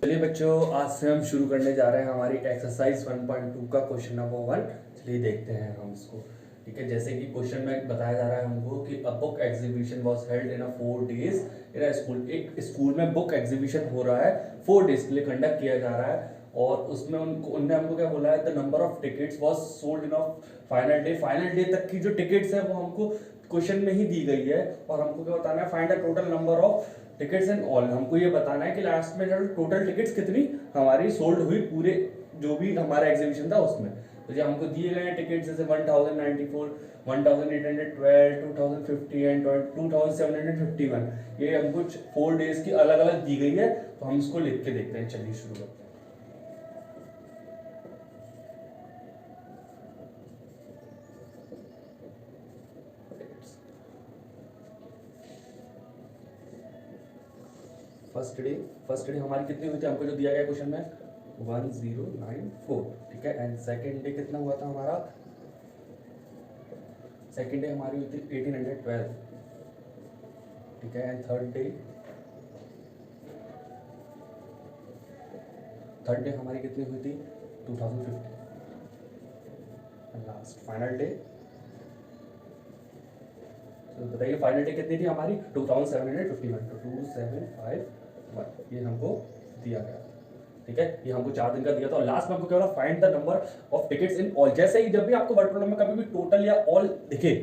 चलिए बच्चों, आज से हम शुरू करने जा रहे हैं हमारी एक्सरसाइज 1.2 का क्वेश्चन नंबर 1। चलिए देखते हैं हम इसको। ठीक है, जैसे कि क्वेश्चन में बताया जा रहा है हमको कि a book exhibition was held in a 4 days in a school. एक स्कूल में बुक एग्जीबिशन हो रहा है, 4 डेज के लिए कंडक्ट किया जा रहा है। और उसमें उनने हमको क्या बोला है, the number of tickets was sold in a final day. Final day तक की जो टिकट्स है वो हमको क्वेश्चन में ही दी गई है। और हमको क्या बताना है, find the total number of tickets and all. हमको ये बताना है कि लास्ट में टोटल टिकट्स कितनी हमारी सोल्ड हुई पूरे जो भी हमारा एग्जीबिशन था उसमें। तो जो हमको दिए गए हैं टिकट्स जैसे 1094, 1812, 2050 एंड 2751, ये हमको 4 डेज की अलग अलग दी गई है। तो हम इसको लिख के देखते हैं। चलिए शुरू करते हैं। फर्स्ट डे हमारी कितनी हुई थी, हमको जो दिया गया क्वेश्चन में 1094। ठीक है, एंड सेकेंड डे कितना हुआ था हमारा, सेकेंड डे हमारी हुई थी 1812। ठीक है, एंड थर्ड डे हमारी कितनी हुई थी 2050। लास्ट फाइनल डे, तो बताइए फाइनल डे कितनी थी हमारी 2751। तो 2751 ये हमको दिया गया। ठीक है, ये हमको 4 दिन का दिया था। और लास्ट में हमको क्या बोला, find the number of tickets in all. जैसे ही जब भी आपको वर्ड प्रॉब्लम में कभी भी टोटल या ऑल दिखे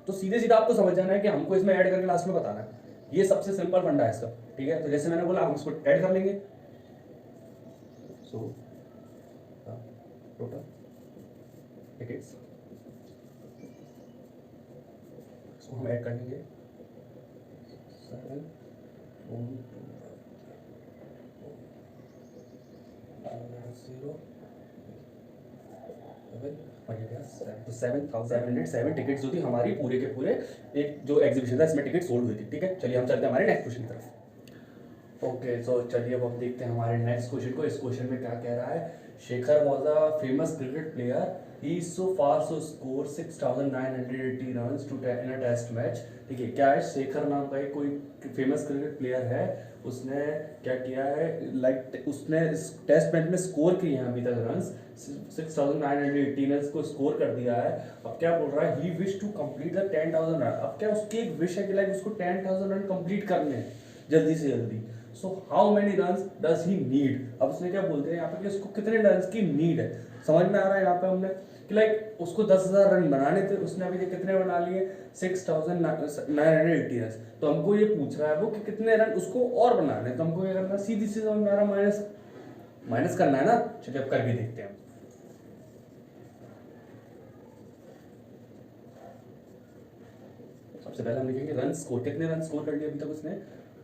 तो सीधे सीधा आपको समझ जाना है कि हमको इसमें ऐड करके लास्ट में बताना है। ये सबसे सिंपल फंडा है इसका। ठीक है, तो जैसे मैंने बोला हम इसको ऐड कर लेंगे। सो टोटल टिकट्स इसको हम ऐड कर लेंगे 7 0 तो 7,707 टिकट्स जो थी हमारी पूरे के पूरे एक जो एग्जीबिशन था इसमें टिकट सोल्ड हुई थी। ठीक है, चलिए हम चलते हैं हमारे नेक्स्ट क्वेश्चन की तरफ। ओके, सो चलिए अब हम देखते हैं हमारे नेक्स्ट क्वेश्चन को। इस क्वेश्चन में क्या कह रहा है, Shekhar was a famous cricket player. He is so far so score 6,980 runs to in a test match. ठीक है, क्या है, शेखर नाम का एक कोई फेमस क्रिकेट प्लेयर है। उसने क्या किया है, लाइक उसने इस टेस्ट मैच में स्कोर किए हैं अभी तक रन्स 6,980 रन्स को स्कोर कर दिया है। अब क्या बोल रहा है, he wish to complete the 10,000 run. अब क्या उसकी एक विश है कि लाइक उसको 10,000 रन कंप्लीट करने हैं जल्दी से जल्दी। So how many runs does he need. अब उसने क्या बोलते हैं यहाँ पे कि उसको कितने रन्स की नीड है। समझ में आ रहा है यहाँ पे हमने कि लाइक उसको 10,000 रन बनाने थे, उसने अभी कितने बना लिए 6,980 रन। तो हमको ये पूछ रहा है वो कि कितने रन उसको और बनाने, तो हमको क्या करना है, सीधी सीधी समझ में आ रहा, माइनस माइनस करना है ना। चलिए अब करके देखते हैं। सबसे पहले हम लिखेंगे रन स्कोर, कितने रन स्कोर कर लिए अभी तक उसने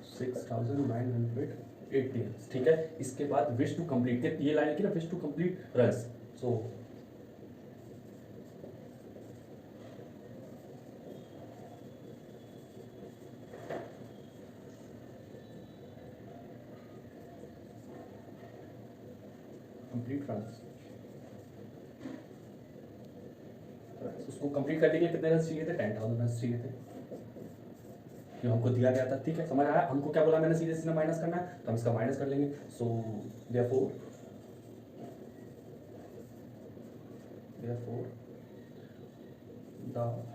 6,980। ठीक है, इसके बाद विश टू कंप्लीट, ये लाइन लिखी ना, wish to complete runs. So complete runs, उसको कंप्लीट करने के लिए कितने रन चाहिए थे, 10,000 रन चाहिए थे जो हमको दिया गया था। ठीक है, समझ आया। हमको क्या बोला मैंने, सीधे सीधे माइनस करना है, तो हम इसका माइनस कर लेंगे। सो देयरफॉर द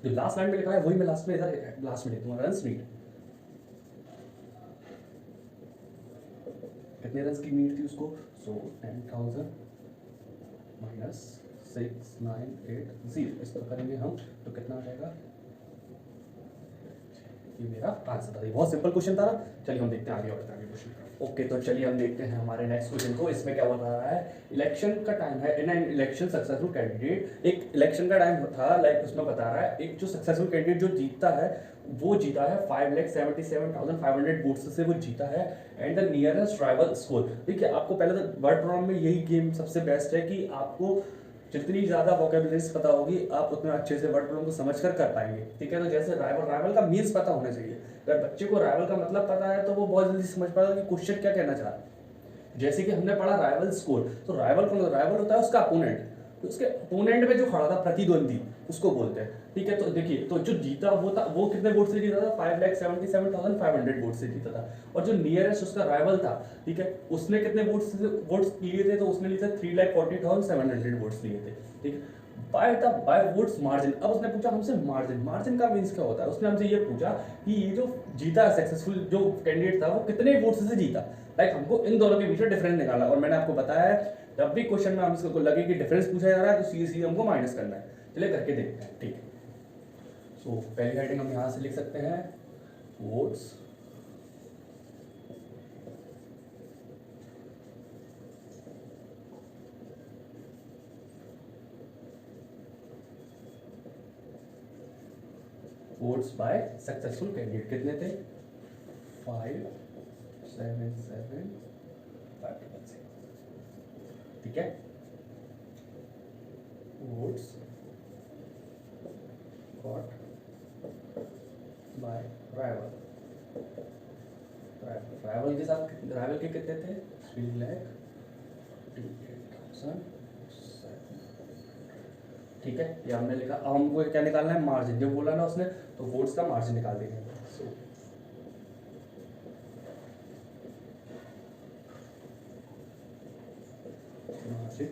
जो लास्ट लाइन में लिखा है वही मैं लास्ट में इधर लास्ट में लिख दूंगा, रन्स नीड। कितने रन्स की नीड थी उसको, सो 10,000 माइनस 6,980, इसको करेंगे हम तो कितना आ जाएगा, ये मेरा आंसर था। ये बहुत सिंपल क्वेश्चन था ना। चलिए हम देखते हैं आगे और आगे क्वेश्चन। ओके, तो चलिए हम देखते हैं हमारे नेक्स्ट क्वेश्चन को। इसमें क्या बता रहा है, इलेक्शन का टाइम है in an election successful candidate. एक इलेक्शन का टाइम था, लाइक उसमें बता रहा है एक जो सक्सेसफुल कैंडिडेट जो जीतता है वो जीता है 5,77,500 वोट्स से वो जीता है। And the nearest rival score. देखिए, आपको पहले तो वर्ड प्रॉब्लम में यही गेम सबसे बेस्ट है कि आपको जितनी ज़्यादा वोकेबुलरीज पता होगी आप उतना अच्छे से वर्ड प्रॉब्लम को समझ कर पाएंगे। ठीक है, तो जैसे राइवल का मीन्स पता होना चाहिए। अगर बच्चे को राइवल का मतलब पता है तो वो बहुत जल्दी समझ पाएगा कि क्वेश्चन क्या कहना चाह रहा है। जैसे कि हमने पढ़ा राइवल स्कोर, तो राइवल कौन होता है, राइवल होता है उसका अपोनेंट। तो उसके अपोनेंट में जो खड़ा था प्रतिद्वंदी उसको बोलते हैं, ठीक है। तो देखिए, तो जो जीता वो था, वो कितने वोट से जीता था, 5,77,500 वोट से जीता था। और जो नियरेस्ट उसका राइवल था, ठीक है, उसने कितने वोट्स लिए थे, तो उसने लिए थे 3,40,700 वोट्स लिए थे, ठीक है, बाय वोट्स मार्जिन। अब उसने पूछा हमसे मार्जिन का मीन्स क्या होता है। उसने हमसे ये पूछा कि ये जो जीता सक्सेसफुल जो कैंडिडेट था वो कितने वोट्स से जीता, लाइक हमको इन दोनों के बीच में डिफरेंस निकालना। और मैंने आपको बताया है जब भी क्वेश्चन में हम इसको लगे कि डिफरेंस पूछा जा रहा है तो सीधे हमको माइनस करना है। चलिए करके देखते हैं, ठीक है। सो पहली हेडिंग हम यहाँ से लिख सकते हैं, votes votes by successful candidate कितने थे, 5,77,500, ठीक है। Votes got by rival, rival के साथ राइवल के कितने थे, 3,58,000, ठीक है। ये हमने लिखा। अब हमको क्या निकालना है, मार्जिन। जब बोला ना उसने तो वोट्स का मार्जिन निकाल देंगे। सो मार्जिन,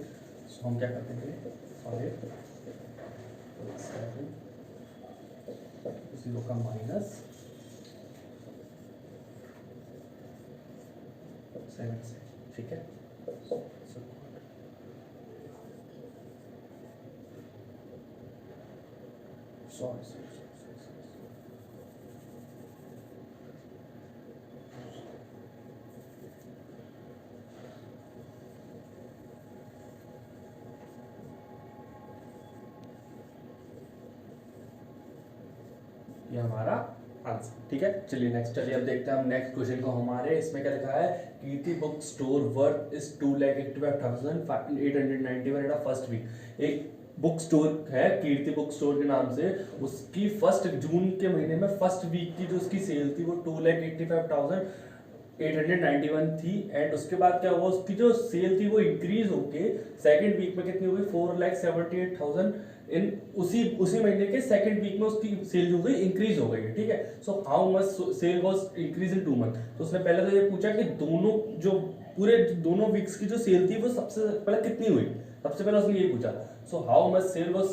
सो हम क्या करते हैं, 5,7 0 का माइनस 7 से, ठीक है। सॉरी, ये हमारा आंसर, ठीक है। चलिए नेक्स्ट, चलिए अब देखते हैं हम नेक्स्ट क्वेश्चन को। हमारे इसमें क्या लिखा है, Kirti book store worth is 2,85,891 at first week. एक बुक स्टोर है कीर्ति बुक स्टोर के नाम से, उसकी फर्स्ट जून के महीने में फर्स्ट वीक की जो उसकी सेल थी वो 2,85,891 थी। एंड उसके बाद क्या हुआ, उसकी जो सेल थी वो इंक्रीज होके सेकंड वीक में कितनी हुई, 4,78,000 इन उसी महीने के सेकंड वीक में उसकी सेल जो हुई इंक्रीज हो गई है, ठीक है। So how much sale was increase in 2 month. तो उसने पहले तो ये पूछा कि दोनों वीक्स की जो सेल थी वो सबसे पहले कितनी हुई, सबसे पहले उसने ये पूछा। So how much sale was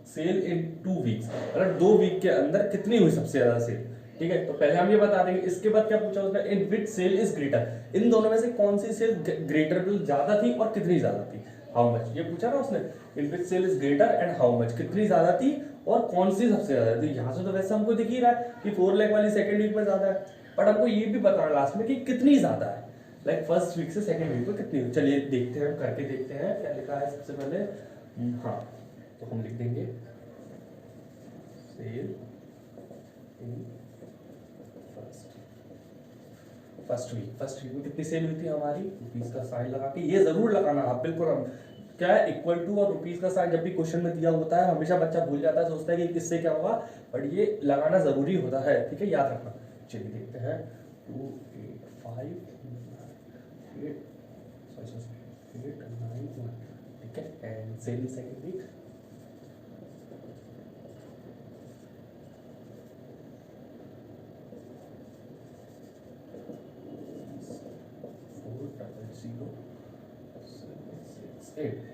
sale in 2 weeks, मतलब 2 वीक के अंदर कितनी हुई सबसे ज्यादा सेल, ठीक है। तो पहले हम ये बता देंगे। इसके बाद क्या पूछा उसने, in which cell is greater, इन दोनों में से कौन सी सेल ग्रेटर ज्यादा थी और कितनी ज्यादा थी, हाउ मच, ये पूछा ना उसने। In which cell is greater and how much, कितनी ज्यादा थी और कौन सी सबसे ज्यादा थी। यहाँ से तो वैसे हमको दिख ही रहा है कि 4 लाख वाली सेकंड वीक में ज्यादा है, बट हमको ये भी बताना लास्ट में कि कितनी ज्यादा है, लाइक फर्स्ट वीक से सेकंड वीक में कितनी। चलिए देखते हैं, करके देखते हैं क्या लिखा है सबसे पहले। हाँ, तो हम लिख देंगे सेल इन फर्स्ट वीक में कितनी सेल हुई थी हमारी, रुपीज का साइन लगा के, ये जरूर लगाना आप बिल्कुल। हम क्या है, इक्वल टू और रुपीज का साइन जब भी क्वेश्चन में दिया होता है हमेशा बच्चा भूल जाता है, सोचता है कि किससे क्या होगा, बट ये लगाना जरूरी होता है, ठीक है, याद रखना। चलिए देखते हैं 2,8,5,8,9,1, ठीक है। एंड सेल सेकंड वीक,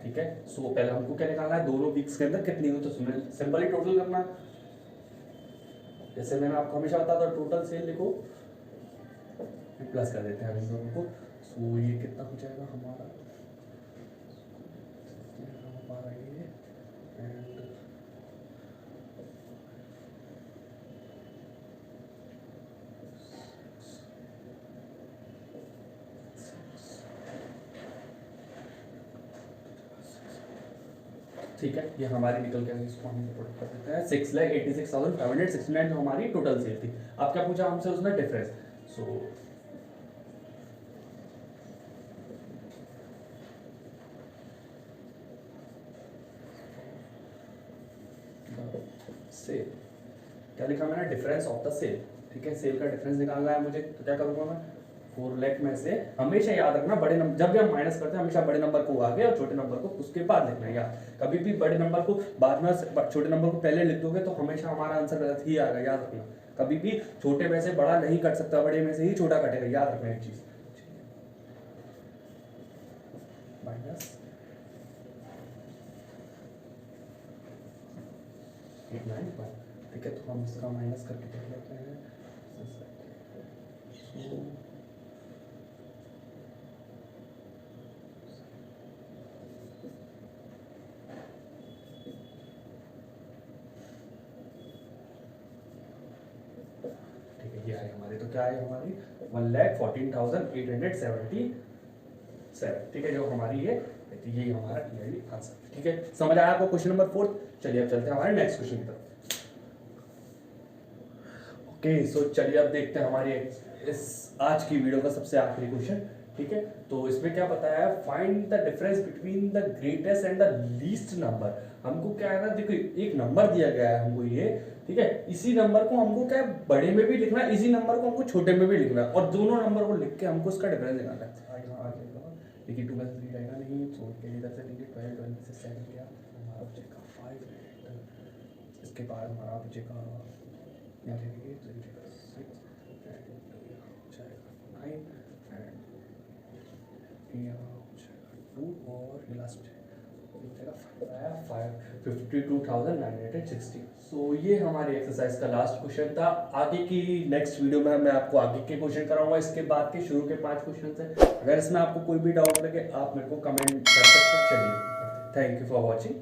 ठीक है। सो पहले हमको क्या निकालना है, दोनों वीक्स के अंदर कितनी हुई, तो सिंपली टोटल करना। जैसे मैंने आपको हमेशा बताया था, टोटल सेल लिखो, प्लस कर देते हैं हम इन दोनों को। सो ये कितना हो जाएगा हमारा ये, एंड ठीक है, ये हमारी निकल के इसको हम पुट कर देते हैं 6,86,569 जो हमारी टोटल सेल थी। अब क्या पूछा हमसे उसने, डिफरेंस। सो सेल क्या लिखा मैंने, डिफरेंस ऑफ द सेल, ठीक है। सेल का डिफरेंस निकालना है मुझे, तो क्या करूँगा मैं, 4 लाख में से हमेशा याद रखना बड़े नंबर, जब भी हम माइनस करते हैं हमेशा बड़े नंबर को आगे और छोटे नंबर को उसके बाद लिखना है याद। कभी भी बड़े नंबर को बाद में छोटे नंबर को पहले लिख दोगे तो हमेशा हमारा आंसर गलत ही आएगा, याद रखना। कभी भी छोटे में से बड़ा नहीं कट सकता, बड़े में से ही छोटा कटेगा, याद रखना एक चीज। माइनस 891, ठीक है, तो हम इसका माइनस करके देख लेते हैं। ठीक है, ये आए हमारे, तो क्या है हमारी 1,14,877, ठीक है, जो हमारी ये यही हमारा आंसर। ठीक है, समझ आया आपको क्वेश्चन नंबर 4? चलिए अब चलते हैं हमारे नेक्स्ट क्वेश्चन की तरफ। ओके, सो चलिए अब देखते हैं हमारे इस आज की वीडियो का सबसे आखिरी क्वेश्चन। ठीक है, तो इसमें क्या बताया है, find the difference between the greatest and the least number. हमको क्या है ना, देखो एक नंबर दिया गया है हमको ये, ठीक है, इसी नंबर को हमको क्या है बड़े में भी लिखना है, इसी नंबर को हमको छोटे में भी लिखना है, और दोनों नंबर को लिख के हमको इसका डिफरेंस निकालना है। देखिए 2 में से 3 रहेगा नहीं, तो इधर से लेंगे 12, 12 में से 7 गया, हमारा बचेगा 5, इसके बाद हमारा बचेगा यहाँ लेंगे तो 6 एंड जाएगा 9 एंड यहाँ जाएगा 2 और लास्ट बचेगा 52,960। सो ये हमारी एक्सरसाइज का लास्ट क्वेश्चन था। आगे की नेक्स्ट वीडियो में मैं आपको आगे के क्वेश्चन कराऊंगा, इसके बाद के शुरू के 5 क्वेश्चन है। अगर इसमें आपको कोई भी डाउट लगे आप मेरे को कमेंट कर सकते हैं। चलिए, थैंक यू फॉर वॉचिंग।